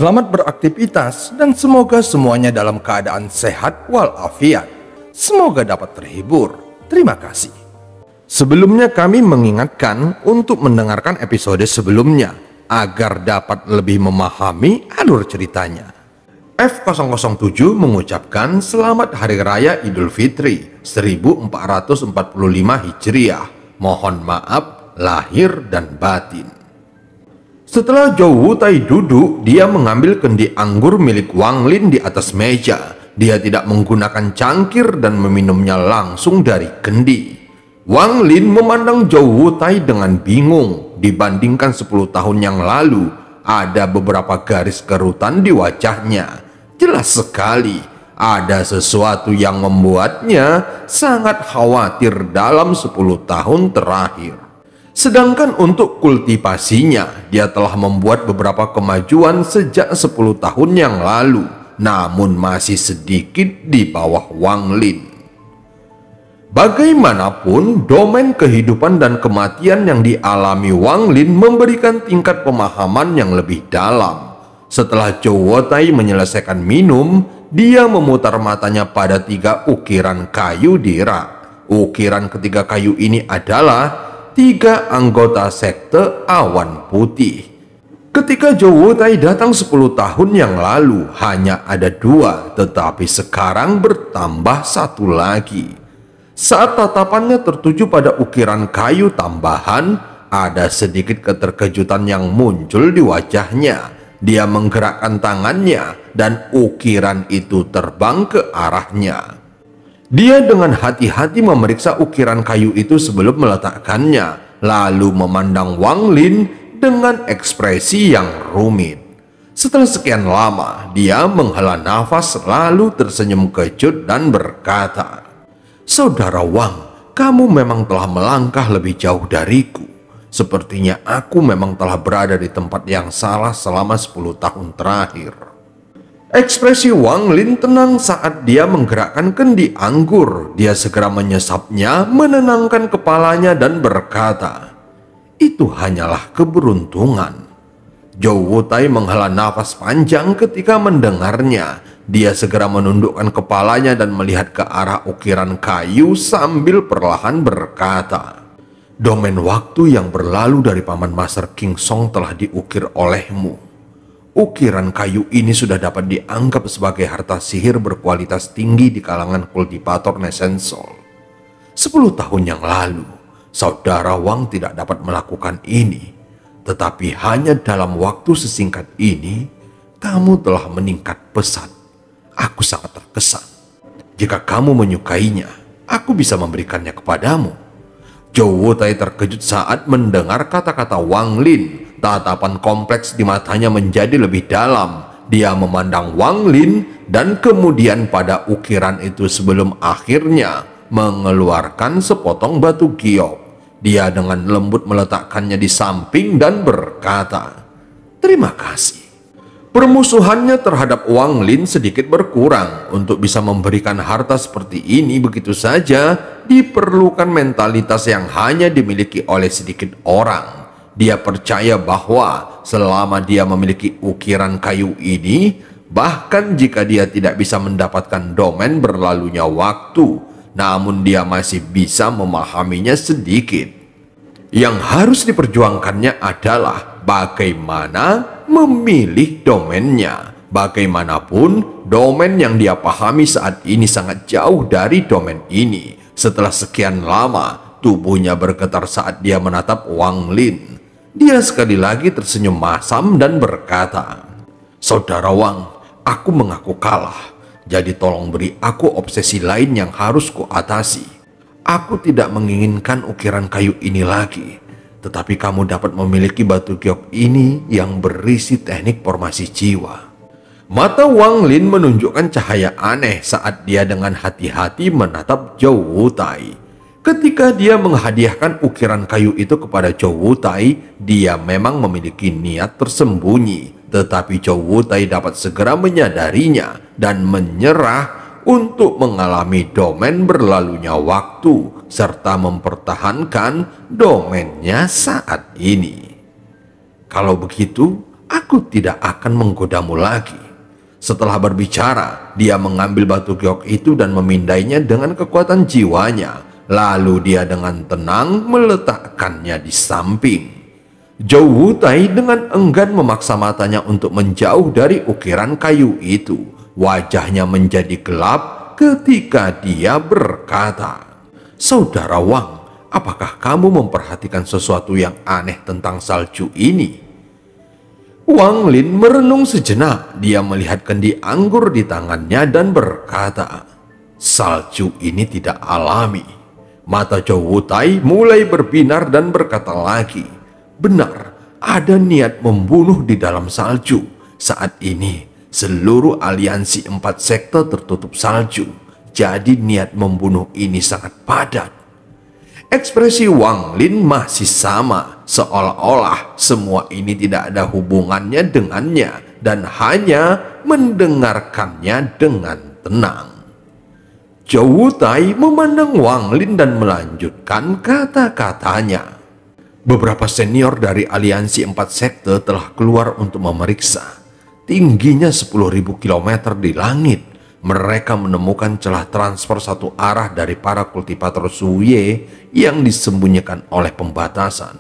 Selamat beraktivitas dan semoga semuanya dalam keadaan sehat walafiat. Semoga dapat terhibur. Terima kasih. Sebelumnya kami mengingatkan untuk mendengarkan episode sebelumnya agar dapat lebih memahami alur ceritanya. F007 mengucapkan selamat Hari Raya Idul Fitri 1445 Hijriah. Mohon maaf lahir dan batin. Setelah Zhou Wutai duduk, dia mengambil kendi anggur milik Wang Lin di atas meja. Dia tidak menggunakan cangkir dan meminumnya langsung dari kendi. Wang Lin memandang Zhou Wutai dengan bingung. Dibandingkan 10 tahun yang lalu, ada beberapa garis kerutan di wajahnya. Jelas sekali, ada sesuatu yang membuatnya sangat khawatir dalam 10 tahun terakhir. Sedangkan untuk kultivasinya, dia telah membuat beberapa kemajuan sejak 10 tahun yang lalu, namun masih sedikit di bawah Wang Lin. Bagaimanapun, domain kehidupan dan kematian yang dialami Wang Lin memberikan tingkat pemahaman yang lebih dalam. Setelah Zhou Wutai menyelesaikan minum, dia memutar matanya pada 3 ukiran kayu di rak. Ukiran ketiga kayu ini adalah 3 anggota sekte Awan Putih. Ketika Zhou Wutai datang 10 tahun yang lalu, hanya ada 2, tetapi sekarang bertambah 1 lagi. Saat tatapannya tertuju pada ukiran kayu tambahan, ada sedikit keterkejutan yang muncul di wajahnya. Dia menggerakkan tangannya dan ukiran itu terbang ke arahnya. Dia dengan hati-hati memeriksa ukiran kayu itu sebelum meletakkannya, lalu memandang Wang Lin dengan ekspresi yang rumit. Setelah sekian lama, dia menghela nafas lalu tersenyum kecut dan berkata, "Saudara Wang, kamu memang telah melangkah lebih jauh dariku. Sepertinya aku memang telah berada di tempat yang salah selama 10 tahun terakhir." Ekspresi Wang Lin tenang saat dia menggerakkan kendi anggur. Dia segera menyesapnya, menenangkan kepalanya dan berkata, "Itu hanyalah keberuntungan." Zhou Wutai menghela nafas panjang ketika mendengarnya. Dia segera menundukkan kepalanya dan melihat ke arah ukiran kayu sambil perlahan berkata, "Domain waktu yang berlalu dari Paman Master King Song telah diukir olehmu. Ukiran kayu ini sudah dapat dianggap sebagai harta sihir berkualitas tinggi di kalangan kultivator Nesensol. 10 tahun yang lalu, Saudara Wang tidak dapat melakukan ini. Tetapi hanya dalam waktu sesingkat ini, kamu telah meningkat pesat. Aku sangat terkesan. Jika kamu menyukainya, aku bisa memberikannya kepadamu." Zhou Wutai terkejut saat mendengar kata-kata Wang Lin. Tatapan kompleks di matanya menjadi lebih dalam. Dia memandang Wang Lin dan kemudian pada ukiran itu sebelum akhirnya mengeluarkan sepotong batu giok. Dia dengan lembut meletakkannya di samping dan berkata, "Terima kasih." Permusuhannya terhadap Wang Lin sedikit berkurang. Untuk bisa memberikan harta seperti ini begitu saja, diperlukan mentalitas yang hanya dimiliki oleh sedikit orang. Dia percaya bahwa selama dia memiliki ukiran kayu ini, bahkan jika dia tidak bisa mendapatkan domain berlalunya waktu, namun dia masih bisa memahaminya sedikit. Yang harus diperjuangkannya adalah bagaimana memilih domainnya. Bagaimanapun, domain yang dia pahami saat ini sangat jauh dari domain ini. Setelah sekian lama, tubuhnya bergetar saat dia menatap Wang Lin. Dia sekali lagi tersenyum masam dan berkata, "Saudara Wang, aku mengaku kalah. Jadi tolong beri aku obsesi lain yang harus kuatasi. Aku tidak menginginkan ukiran kayu ini lagi. Tetapi kamu dapat memiliki batu giok ini yang berisi teknik formasi jiwa." Mata Wang Lin menunjukkan cahaya aneh saat dia dengan hati-hati menatap Zhou Wutai. Ketika dia menghadiahkan ukiran kayu itu kepada Zhou Wutai, dia memang memiliki niat tersembunyi. Tetapi Zhou Wutai dapat segera menyadarinya dan menyerah untuk mengalami domain berlalunya waktu serta mempertahankan domainnya saat ini. Kalau begitu, Aku tidak akan menggodamu lagi." Setelah berbicara, dia mengambil batu giok itu dan memindainya dengan kekuatan jiwanya. Lalu dia dengan tenang meletakkannya di samping. Zhou Wutai dengan enggan memaksa matanya untuk menjauh dari ukiran kayu itu. Wajahnya menjadi gelap ketika dia berkata, "Saudara Wang, apakah kamu memperhatikan sesuatu yang aneh tentang salju ini?" Wang Lin merenung sejenak. Dia melihat kendi anggur di tangannya dan berkata, "Salju ini tidak alami." Mata Zhou Wutai mulai berbinar dan berkata lagi, "Benar, ada niat membunuh di dalam salju. Saat ini, seluruh aliansi 4 sekte tertutup salju. Jadi niat membunuh ini sangat padat." Ekspresi Wang Lin masih sama, seolah-olah semua ini tidak ada hubungannya dengannya dan hanya mendengarkannya dengan tenang. Zhou Wutai memandang Wang Lin dan melanjutkan kata-katanya. "Beberapa senior dari aliansi 4 sekte telah keluar untuk memeriksa. Tingginya 10.000 km di langit. Mereka menemukan celah transfer satu arah dari para kultivator Suyue yang disembunyikan oleh pembatasan."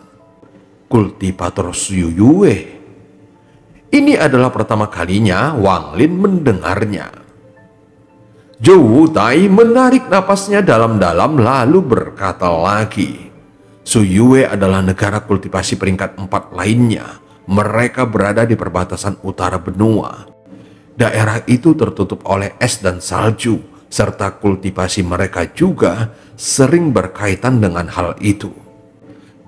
Kultivator Suyue? Ini adalah pertama kalinya Wang Lin mendengarnya. Zhou Wutai menarik napasnya dalam-dalam lalu berkata lagi, "Suyue adalah negara kultivasi peringkat 4 lainnya. Mereka berada di perbatasan utara benua. Daerah itu tertutup oleh es dan salju, serta kultivasi mereka juga sering berkaitan dengan hal itu.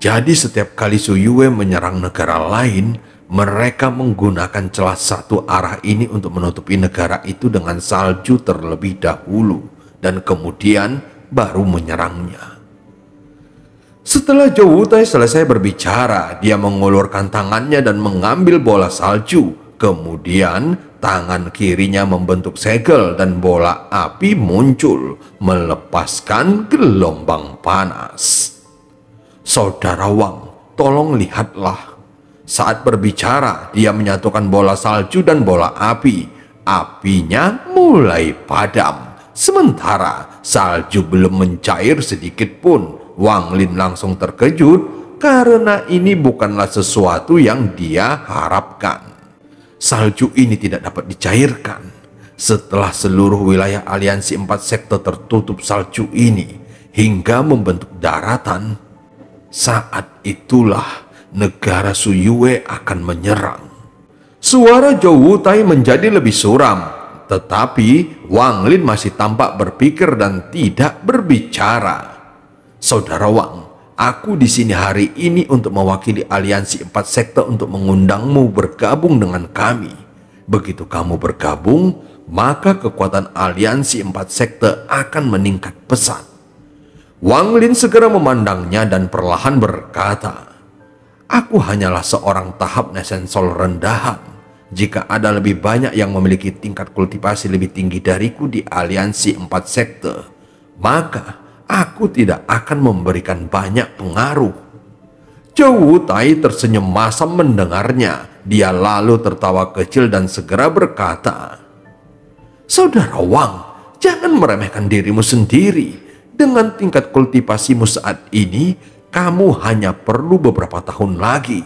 Jadi setiap kali Suyue menyerang negara lain, mereka menggunakan celah satu arah ini untuk menutupi negara itu dengan salju terlebih dahulu, dan kemudian baru menyerangnya." Setelah Zhou Wutai selesai berbicara, dia mengulurkan tangannya dan mengambil bola salju. Kemudian tangan kirinya membentuk segel dan bola api muncul, melepaskan gelombang panas. "Saudara Wang, tolong lihatlah." Saat berbicara, dia menyatukan bola salju dan bola api. Apinya mulai padam. Sementara salju belum mencair sedikit pun. Wang Lin langsung terkejut karena ini bukanlah sesuatu yang dia harapkan. Salju ini tidak dapat dicairkan. Setelah seluruh wilayah aliansi 4 sekte tertutup salju ini hingga membentuk daratan, saat itulah negara Suyue akan menyerang. Suara Zhou Wutai menjadi lebih suram, tetapi Wang Lin masih tampak berpikir dan tidak berbicara. "Saudara Wang, aku di sini hari ini untuk mewakili aliansi 4 sekte untuk mengundangmu bergabung dengan kami. Begitu kamu bergabung, maka kekuatan aliansi 4 sekte akan meningkat pesat." Wang Lin segera memandangnya dan perlahan berkata, "Aku hanyalah seorang tahap nesensol rendahan. Jika ada lebih banyak yang memiliki tingkat kultivasi lebih tinggi dariku di aliansi 4 sekte, maka aku tidak akan memberikan banyak pengaruh." Zhou Wutai tersenyum masam mendengarnya. Dia lalu tertawa kecil dan segera berkata, "Saudara Wang, jangan meremehkan dirimu sendiri. Dengan tingkat kultivasimu saat ini, kamu hanya perlu beberapa tahun lagi.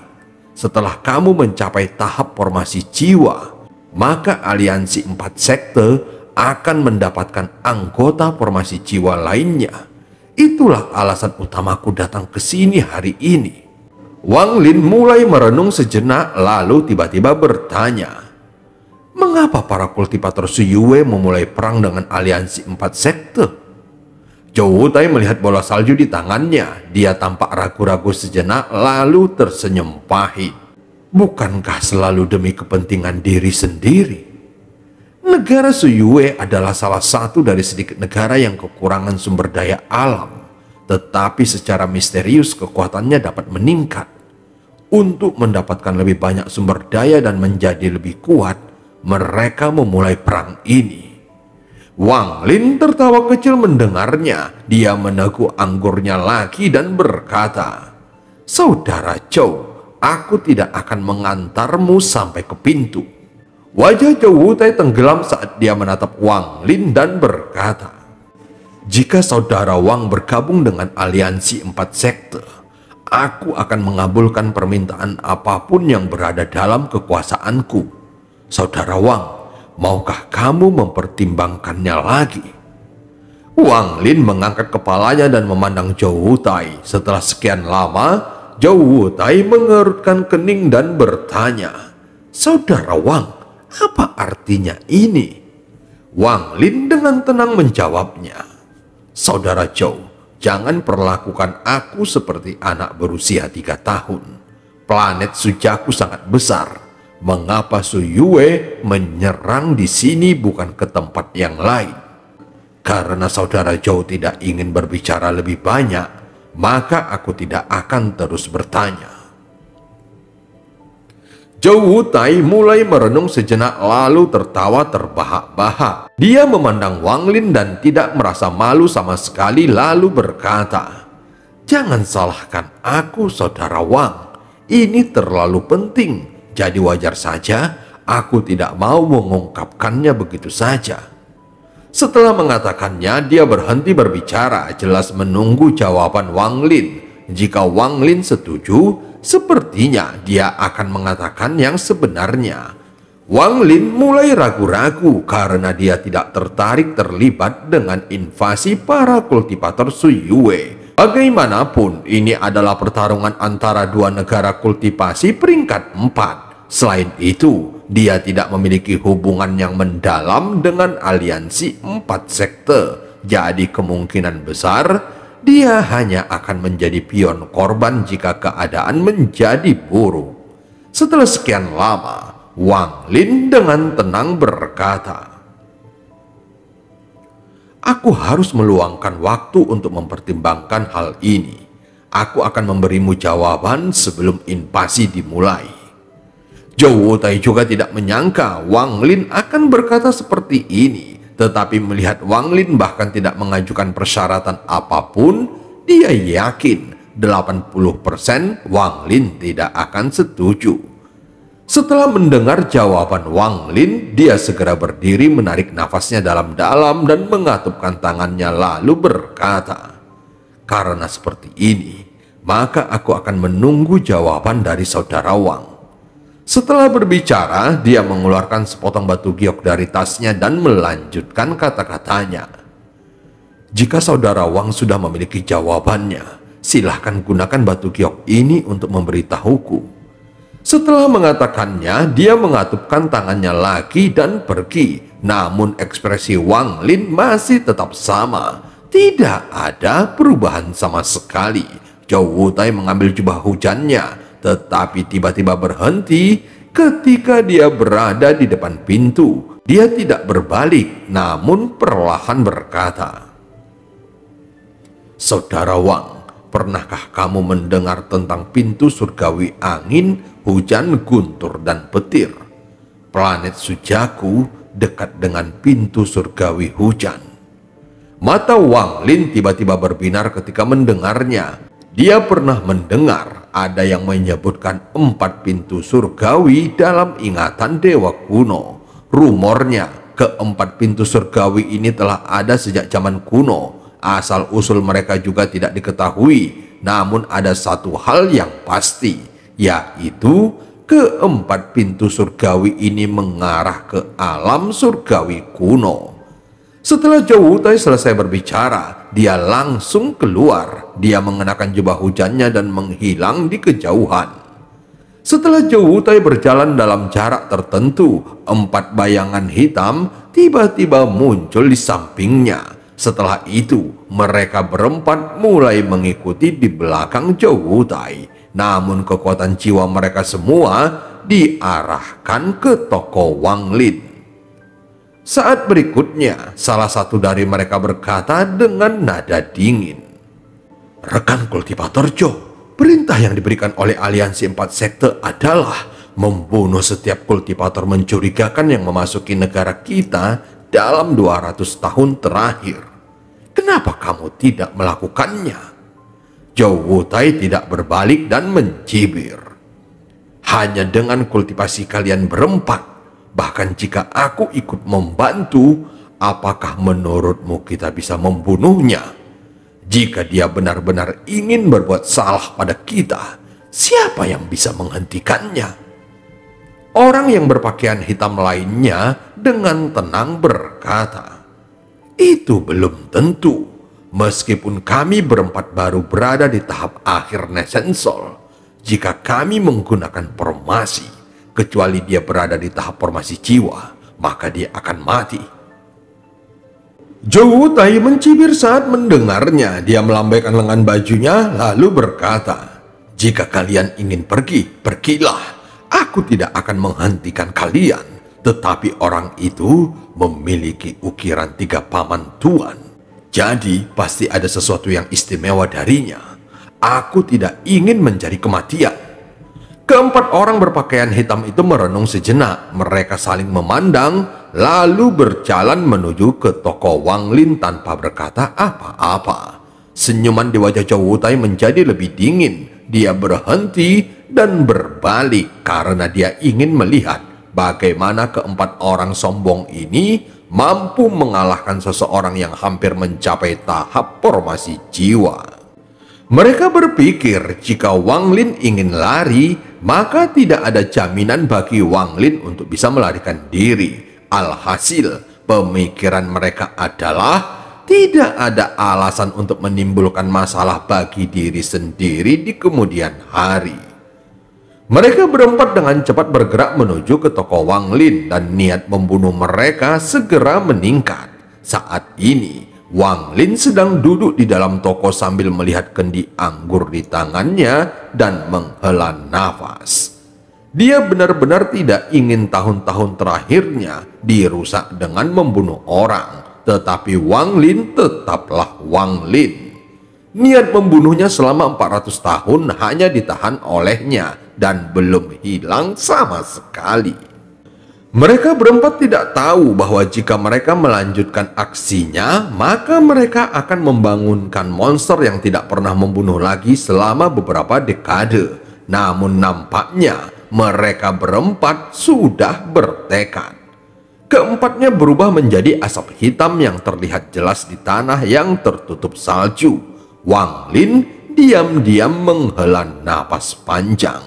Setelah kamu mencapai tahap formasi jiwa, maka aliansi 4 sekte akan mendapatkan anggota formasi jiwa lainnya. Itulah alasan utamaku datang ke sini hari ini." Wang Lin mulai merenung sejenak lalu tiba-tiba bertanya, "Mengapa para kultivator Suyue memulai perang dengan aliansi 4 sekte?" Zhou Wutai melihat bola salju di tangannya. Dia tampak ragu-ragu sejenak lalu tersenyum pahit. "Bukankah selalu demi kepentingan diri sendiri? Negara Suyue adalah salah satu dari sedikit negara yang kekurangan sumber daya alam, tetapi secara misterius kekuatannya dapat meningkat. Untuk mendapatkan lebih banyak sumber daya dan menjadi lebih kuat, mereka memulai perang ini." Wang Lin tertawa kecil mendengarnya. Dia meneguk anggurnya lagi dan berkata, "Saudara Zhou, aku tidak akan mengantarmu sampai ke pintu." Wajah Zhou Wutai tenggelam saat dia menatap Wang Lin dan berkata, "Jika saudara Wang bergabung dengan aliansi 4 sekte, aku akan mengabulkan permintaan apapun yang berada dalam kekuasaanku. Saudara Wang, maukah kamu mempertimbangkannya lagi?" Wang Lin mengangkat kepalanya dan memandang Zhou Wutai. Setelah sekian lama, Zhou Wutai mengerutkan kening dan bertanya, "Saudara Wang, apa artinya ini?" Wang Lin dengan tenang menjawabnya, "Saudara Zhou, jangan perlakukan aku seperti anak berusia 3 tahun. Planet Sujaku sangat besar. Mengapa Su Yue menyerang di sini bukan ke tempat yang lain? Karena saudara Zhou tidak ingin berbicara lebih banyak, maka aku tidak akan terus bertanya." Zhou Wutai mulai merenung sejenak lalu tertawa terbahak-bahak. Dia memandang Wang Lin dan tidak merasa malu sama sekali lalu berkata, "Jangan salahkan aku, saudara Wang. Ini terlalu penting, jadi wajar saja aku tidak mau mengungkapkannya begitu saja." Setelah mengatakannya, dia berhenti berbicara, jelas menunggu jawaban Wang Lin. Jika Wang Lin setuju, sepertinya dia akan mengatakan yang sebenarnya. Wang Lin mulai ragu-ragu karena dia tidak tertarik terlibat dengan invasi para kultivator Su Yue. Bagaimanapun, ini adalah pertarungan antara dua negara kultivasi peringkat 4. Selain itu, dia tidak memiliki hubungan yang mendalam dengan aliansi 4 sekte. Jadi kemungkinan besar dia hanya akan menjadi pion korban jika keadaan menjadi buruk. Setelah sekian lama, Wang Lin dengan tenang berkata, "Aku harus meluangkan waktu untuk mempertimbangkan hal ini. Aku akan memberimu jawaban sebelum invasi dimulai." Zhou Wutai juga tidak menyangka Wang Lin akan berkata seperti ini. Tetapi melihat Wang Lin bahkan tidak mengajukan persyaratan apapun, dia yakin 80% Wang Lin tidak akan setuju. Setelah mendengar jawaban Wang Lin, dia segera berdiri menarik nafasnya dalam-dalam dan mengatupkan tangannya lalu berkata, "Karena seperti ini, maka aku akan menunggu jawaban dari saudara Wang." Setelah berbicara, dia mengeluarkan sepotong batu giok dari tasnya dan melanjutkan kata-katanya, "Jika saudara Wang sudah memiliki jawabannya, silahkan gunakan batu giok ini untuk memberitahuku." Setelah mengatakannya, dia mengatupkan tangannya lagi dan pergi. Namun ekspresi Wang Lin masih tetap sama. Tidak ada perubahan sama sekali. Zhou Wutai mengambil jubah hujannya, tetapi tiba-tiba berhenti ketika dia berada di depan pintu. Dia tidak berbalik, namun perlahan berkata, "Saudara Wang, pernahkah kamu mendengar tentang pintu surgawi angin, hujan, guntur, dan petir? Planet Sujaku dekat dengan pintu surgawi hujan." Mata Wang Lin tiba-tiba berbinar ketika mendengarnya. Dia pernah mendengar ada yang menyebutkan 4 pintu surgawi dalam ingatan dewa kuno. Rumornya, keempat pintu surgawi ini telah ada sejak zaman kuno. Asal-usul mereka juga tidak diketahui. Namun ada satu hal yang pasti, yaitu keempat pintu surgawi ini mengarah ke alam surgawi kuno. Setelah Zhou Wutai selesai berbicara, dia langsung keluar. Dia mengenakan jubah hujannya dan menghilang di kejauhan. Setelah Zhou Wutai berjalan dalam jarak tertentu, 4 bayangan hitam tiba-tiba muncul di sampingnya. Setelah itu, mereka berempat mulai mengikuti di belakang Zhou Wutai. Namun kekuatan jiwa mereka semua diarahkan ke toko Wang Lin. Saat berikutnya, salah satu dari mereka berkata dengan nada dingin, "Rekan kultivator Zhou, perintah yang diberikan oleh aliansi 4 sekte adalah membunuh setiap kultivator mencurigakan yang memasuki negara kita dalam 200 tahun terakhir. Kenapa kamu tidak melakukannya?" Zhou Wutai tidak berbalik dan mencibir, Hanya dengan kultivasi kalian berempat, bahkan jika aku ikut membantu, apakah menurutmu kita bisa membunuhnya? Jika dia benar-benar ingin berbuat salah pada kita, siapa yang bisa menghentikannya?" Orang yang berpakaian hitam lainnya dengan tenang berkata, "Itu belum tentu. Meskipun kami berempat baru berada di tahap akhir Nesensol, jika kami menggunakan formasi, kecuali dia berada di tahap formasi jiwa, maka dia akan mati." Zhou Tai mencibir saat mendengarnya. Dia melambaikan lengan bajunya lalu berkata, "Jika kalian ingin pergi, pergilah. Aku tidak akan menghentikan kalian, tetapi orang itu memiliki ukiran 3 paman tuan. Jadi pasti ada sesuatu yang istimewa darinya. Aku tidak ingin mencari kematian." Keempat orang berpakaian hitam itu merenung sejenak. Mereka saling memandang, lalu berjalan menuju ke toko Wang Lin tanpa berkata apa-apa. Senyuman di wajah Zhou Tai menjadi lebih dingin. Dia berhenti dan berbalik karena dia ingin melihat bagaimana keempat orang sombong ini mampu mengalahkan seseorang yang hampir mencapai tahap formasi jiwa. Mereka berpikir jika Wang Lin ingin lari, maka tidak ada jaminan bagi Wang Lin untuk bisa melarikan diri. Alhasil, pemikiran mereka adalah tidak ada alasan untuk menimbulkan masalah bagi diri sendiri di kemudian hari. Mereka berempat dengan cepat bergerak menuju ke toko Wang Lin dan niat membunuh mereka segera meningkat. Saat ini, Wang Lin sedang duduk di dalam toko sambil melihat kendi anggur di tangannya dan menghela nafas. Dia benar-benar tidak ingin tahun-tahun terakhirnya dirusak dengan membunuh orang. Tetapi Wang Lin tetaplah Wang Lin. Niat membunuhnya selama 400 tahun hanya ditahan olehnya dan belum hilang sama sekali. Mereka berempat tidak tahu bahwa jika mereka melanjutkan aksinya, maka mereka akan membangunkan monster yang tidak pernah membunuh lagi selama beberapa dekade. Namun nampaknya mereka berempat sudah bertekad. Keempatnya berubah menjadi asap hitam yang terlihat jelas di tanah yang tertutup salju. Wang Lin diam-diam menghela napas panjang.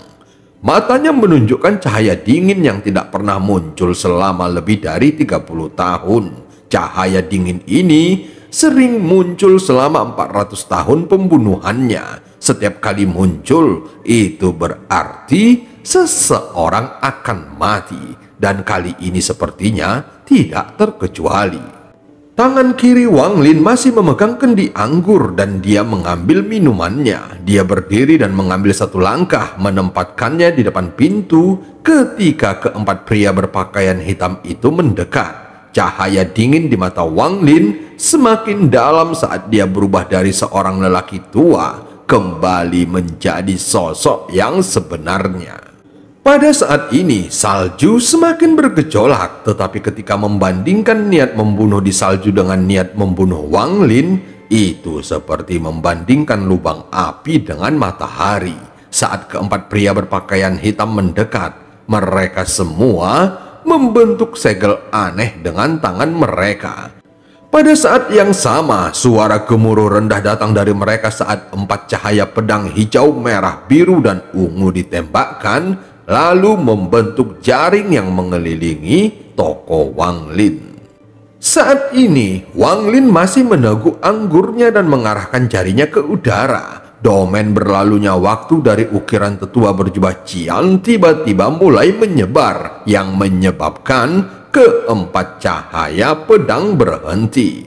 Matanya menunjukkan cahaya dingin yang tidak pernah muncul selama lebih dari 30 tahun. Cahaya dingin ini sering muncul selama 400 tahun pembunuhannya. Setiap kali muncul, itu berarti seseorang akan mati. Dan kali ini sepertinya tidak terkecuali. Tangan kiri Wang Lin masih memegang kendi anggur dan dia mengambil minumannya. Dia berdiri dan mengambil satu langkah menempatkannya di depan pintu ketika keempat pria berpakaian hitam itu mendekat. Cahaya dingin di mata Wang Lin semakin dalam saat dia berubah dari seorang lelaki tua kembali menjadi sosok yang sebenarnya. Pada saat ini, salju semakin bergejolak, tetapi ketika membandingkan niat membunuh di salju dengan niat membunuh Wang Lin, itu seperti membandingkan lubang api dengan matahari. Saat keempat pria berpakaian hitam mendekat, mereka semua membentuk segel aneh dengan tangan mereka. Pada saat yang sama, suara gemuruh rendah datang dari mereka saat 4 cahaya pedang hijau, merah, biru, dan ungu ditembakkan, lalu membentuk jaring yang mengelilingi toko Wang Lin. Saat ini, Wang Lin masih meneguk anggurnya dan mengarahkan jarinya ke udara. Domain berlalunya waktu dari ukiran tetua berjubah Qian tiba-tiba mulai menyebar, yang menyebabkan keempat cahaya pedang berhenti.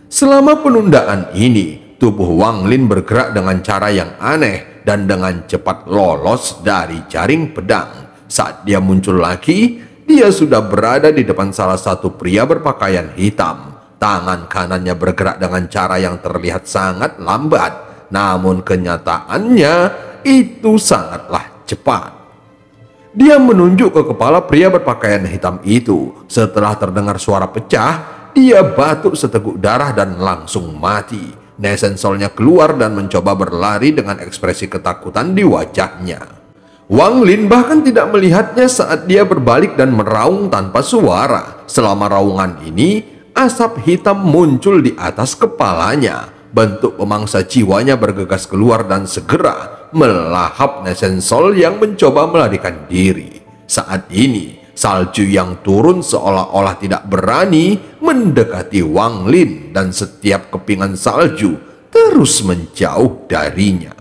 Selama penundaan ini, tubuh Wang Lin bergerak dengan cara yang aneh dan dengan cepat lolos dari jaring pedang. Saat dia muncul lagi, dia sudah berada di depan salah satu pria berpakaian hitam. Tangan kanannya bergerak dengan cara yang terlihat sangat lambat, namun kenyataannya itu sangatlah cepat. Dia menunjuk ke kepala pria berpakaian hitam itu. Setelah terdengar suara pecah, dia batuk seteguk darah dan langsung mati. Nesensolnya keluar dan mencoba berlari dengan ekspresi ketakutan di wajahnya. Wang Lin bahkan tidak melihatnya saat dia berbalik dan meraung tanpa suara. Selama raungan ini, asap hitam muncul di atas kepalanya. Bentuk pemangsa jiwanya bergegas keluar dan segera melahap Nesensol yang mencoba melarikan diri. Saat ini, salju yang turun seolah-olah tidak berani mendekati Wang Lin dan setiap kepingan salju terus menjauh darinya.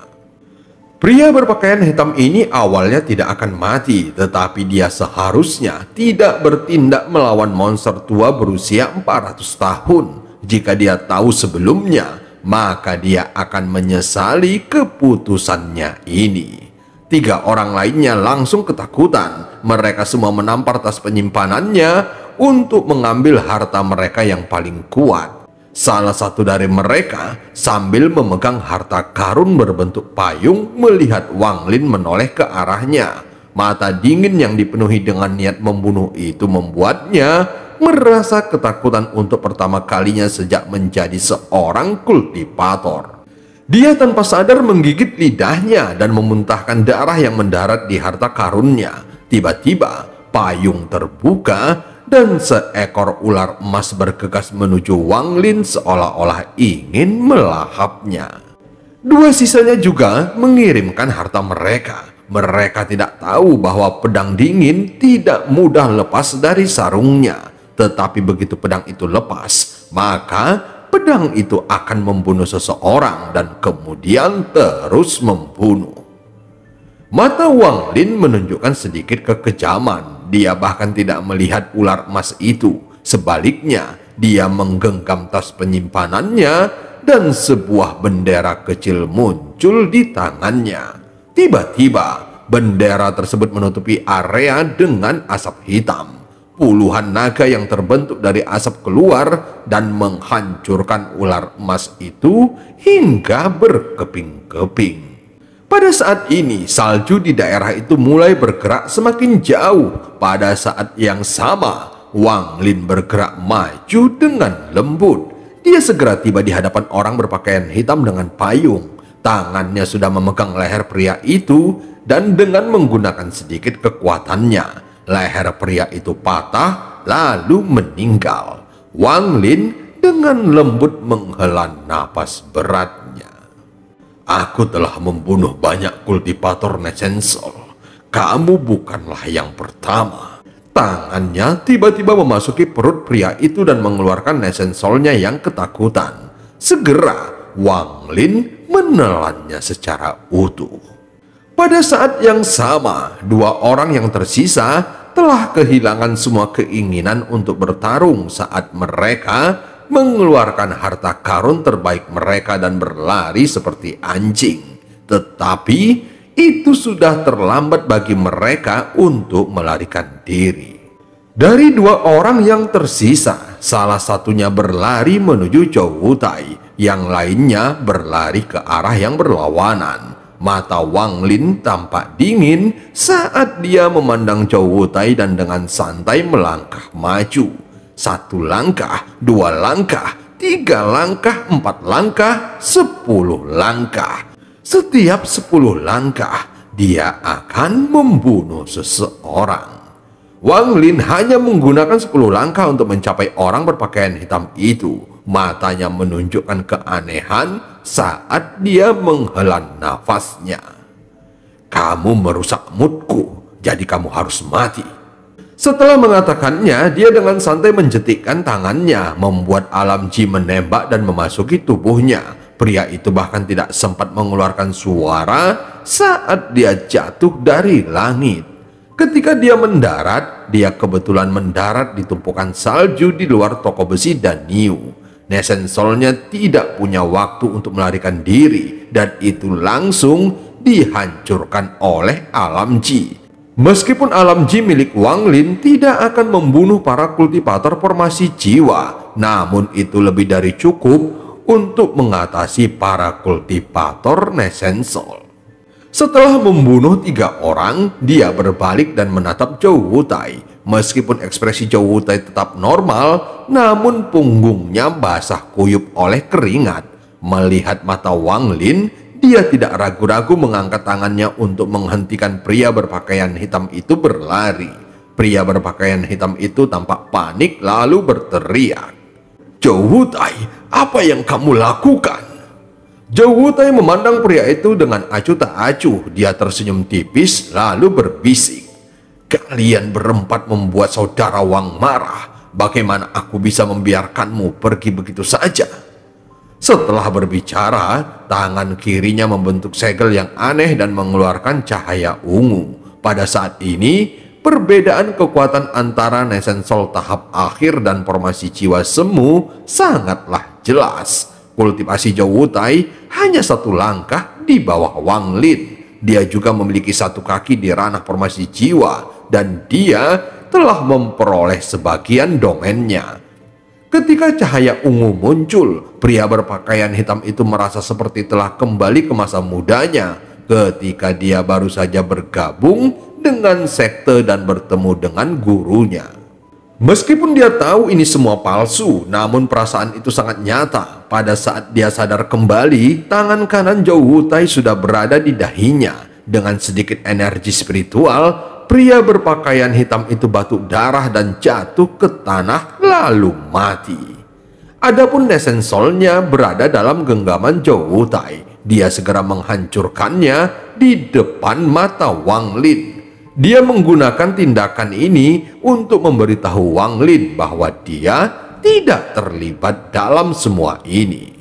Pria berpakaian hitam ini awalnya tidak akan mati, tetapi dia seharusnya tidak bertindak melawan monster tua berusia 400 tahun. Jika dia tahu sebelumnya, maka dia akan menyesali keputusannya ini. 3 orang lainnya langsung ketakutan. Mereka semua menampar tas penyimpanannya untuk mengambil harta mereka yang paling kuat. Salah satu dari mereka sambil memegang harta karun berbentuk payung melihat Wang Lin menoleh ke arahnya. Mata dingin yang dipenuhi dengan niat membunuh itu membuatnya merasa ketakutan untuk pertama kalinya sejak menjadi seorang kultivator. Dia tanpa sadar menggigit lidahnya dan memuntahkan darah yang mendarat di harta karunnya. Tiba-tiba payung terbuka dan seekor ular emas bergegas menuju Wang Lin seolah-olah ingin melahapnya. 2 sisanya juga mengirimkan harta mereka. Mereka tidak tahu bahwa pedang dingin tidak mudah lepas dari sarungnya. Tetapi begitu pedang itu lepas, maka pedang itu akan membunuh seseorang dan kemudian terus membunuh. Mata Wang Lin menunjukkan sedikit kekejaman. Dia bahkan tidak melihat ular emas itu. Sebaliknya, dia menggenggam tas penyimpanannya dan sebuah bendera kecil muncul di tangannya. Tiba-tiba, bendera tersebut menutupi area dengan asap hitam. Puluhan naga yang terbentuk dari asap keluar dan menghancurkan ular emas itu hingga berkeping-keping. Pada saat ini, salju di daerah itu mulai bergerak semakin jauh. Pada saat yang sama, Wang Lin bergerak maju dengan lembut. Dia segera tiba di hadapan orang berpakaian hitam dengan payung. Tangannya sudah memegang leher pria itu dan dengan menggunakan sedikit kekuatannya, leher pria itu patah lalu meninggal. Wang Lin dengan lembut menghela napas beratnya. Aku telah membunuh banyak kultivator Nesensol. Kamu bukanlah yang pertama. Tangannya tiba-tiba memasuki perut pria itu dan mengeluarkan Nesensolnya yang ketakutan. Segera Wang Lin menelannya secara utuh. Pada saat yang sama, 2 orang yang tersisa telah kehilangan semua keinginan untuk bertarung saat mereka mengeluarkan harta karun terbaik mereka dan berlari seperti anjing. Tetapi itu sudah terlambat bagi mereka untuk melarikan diri. Dari 2 orang yang tersisa, salah satunya berlari menuju Zhou Wutai, yang lainnya berlari ke arah yang berlawanan. Mata Wang Lin tampak dingin saat dia memandang Zhou Wutai dan dengan santai melangkah maju. 1 langkah, 2 langkah, 3 langkah, 4 langkah, 10 langkah. Setiap 10 langkah, dia akan membunuh seseorang. Wang Lin hanya menggunakan 10 langkah untuk mencapai orang berpakaian hitam itu. Matanya menunjukkan keanehan saat dia menghela nafasnya. Kamu merusak moodku, jadi kamu harus mati. Setelah mengatakannya, dia dengan santai menjetikkan tangannya, membuat alam ji menembak dan memasuki tubuhnya. Pria itu bahkan tidak sempat mengeluarkan suara saat dia jatuh dari langit. Ketika dia mendarat, dia kebetulan mendarat di tumpukan salju di luar toko besi dan Niu. Nesensolnya tidak punya waktu untuk melarikan diri, dan itu langsung dihancurkan oleh alam ji. Meskipun alam ji milik Wang Lin tidak akan membunuh para kultivator formasi jiwa, namun itu lebih dari cukup untuk mengatasi para kultivator Nesensol. Setelah membunuh 3 orang, dia berbalik dan menatap Zhou Wutai. Meskipun ekspresi Zhou Wutai tetap normal, namun punggungnya basah kuyup oleh keringat. Melihat mata Wang Lin, dia tidak ragu-ragu mengangkat tangannya untuk menghentikan pria berpakaian hitam itu berlari. Pria berpakaian hitam itu tampak panik lalu berteriak, "Zhou Wutai, apa yang kamu lakukan?" Zhou Wutai memandang pria itu dengan acuh tak acuh. Dia tersenyum tipis lalu berbisik, "Kalian berempat membuat saudara Wang marah. Bagaimana aku bisa membiarkanmu pergi begitu saja?" Setelah berbicara, tangan kirinya membentuk segel yang aneh dan mengeluarkan cahaya ungu. Pada saat ini, perbedaan kekuatan antara Nesensol tahap akhir dan formasi jiwa semu sangatlah jelas. Kultivasi Zhou Wutai hanya satu langkah di bawah Wang Lin. Dia juga memiliki satu kaki di ranah formasi jiwa dan dia telah memperoleh sebagian domainnya. Ketika cahaya ungu muncul, pria berpakaian hitam itu merasa seperti telah kembali ke masa mudanya ketika dia baru saja bergabung dengan sekte dan bertemu dengan gurunya. Meskipun dia tahu ini semua palsu, namun perasaan itu sangat nyata. Pada saat dia sadar kembali, tangan kanan Zhou Wutai sudah berada di dahinya. Dengan sedikit energi spiritual, pria berpakaian hitam itu batuk darah dan jatuh ke tanah lalu mati. Adapun Nesensolnya berada dalam genggaman Zhou Wutai. Dia segera menghancurkannya di depan mata Wang Lin. Dia menggunakan tindakan ini untuk memberitahu Wang Lin bahwa dia tidak terlibat dalam semua ini.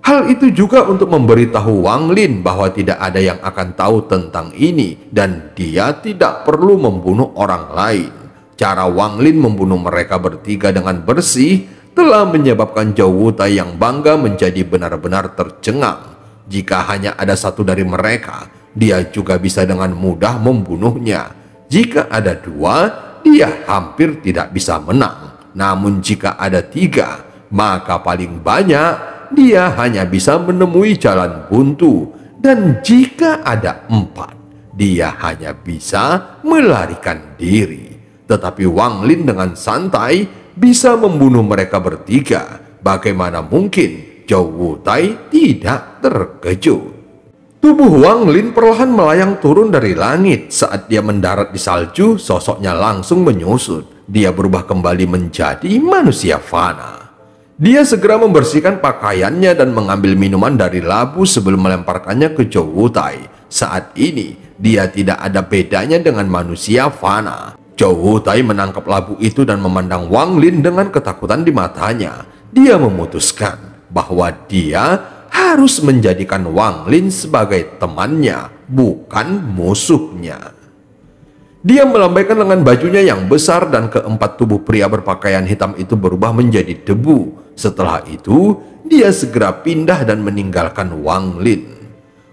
Hal itu juga untuk memberitahu Wang Lin bahwa tidak ada yang akan tahu tentang ini dan dia tidak perlu membunuh orang lain. Cara Wang Lin membunuh mereka bertiga dengan bersih telah menyebabkan Zhou Wutai yang bangga menjadi benar-benar tercengang. Jika hanya ada satu dari mereka, dia juga bisa dengan mudah membunuhnya. Jika ada dua, dia hampir tidak bisa menang. Namun jika ada tiga, maka paling banyak dia hanya bisa menemui jalan buntu, dan jika ada empat, dia hanya bisa melarikan diri. Tetapi Wang Lin dengan santai bisa membunuh mereka bertiga. Bagaimana mungkin Zhou Wutai tidak terkejut? Tubuh Wang Lin perlahan melayang turun dari langit. Saat dia mendarat di salju, sosoknya langsung menyusut. Dia berubah kembali menjadi manusia fana. Dia segera membersihkan pakaiannya dan mengambil minuman dari labu sebelum melemparkannya ke Zhou Wutai. Saat ini, dia tidak ada bedanya dengan manusia fana. Zhou Wutai menangkap labu itu dan memandang Wang Lin dengan ketakutan di matanya. Dia memutuskan bahwa dia harus menjadikan Wang Lin sebagai temannya, bukan musuhnya. Dia melambaikan lengan bajunya yang besar dan keempat tubuh pria berpakaian hitam itu berubah menjadi debu. Setelah itu, dia segera pindah dan meninggalkan Wang Lin.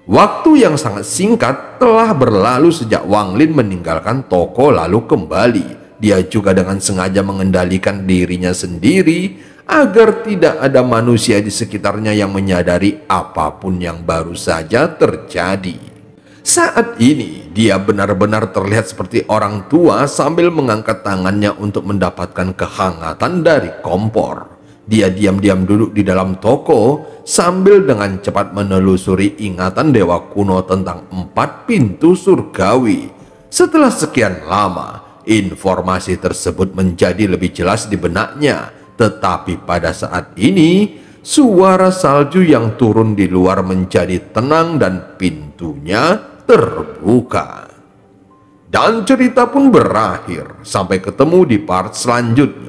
Waktu yang sangat singkat telah berlalu sejak Wang Lin meninggalkan toko lalu kembali. Dia juga dengan sengaja mengendalikan dirinya sendiri agar tidak ada manusia di sekitarnya yang menyadari apapun yang baru saja terjadi. Saat ini, dia benar-benar terlihat seperti orang tua sambil mengangkat tangannya untuk mendapatkan kehangatan dari kompor. Dia diam-diam duduk di dalam toko sambil dengan cepat menelusuri ingatan dewa kuno tentang 4 pintu surgawi. Setelah sekian lama, informasi tersebut menjadi lebih jelas di benaknya. Tetapi pada saat ini, suara salju yang turun di luar menjadi tenang dan pintunya terbuka. Dan cerita pun berakhir. Sampai ketemu di part selanjutnya.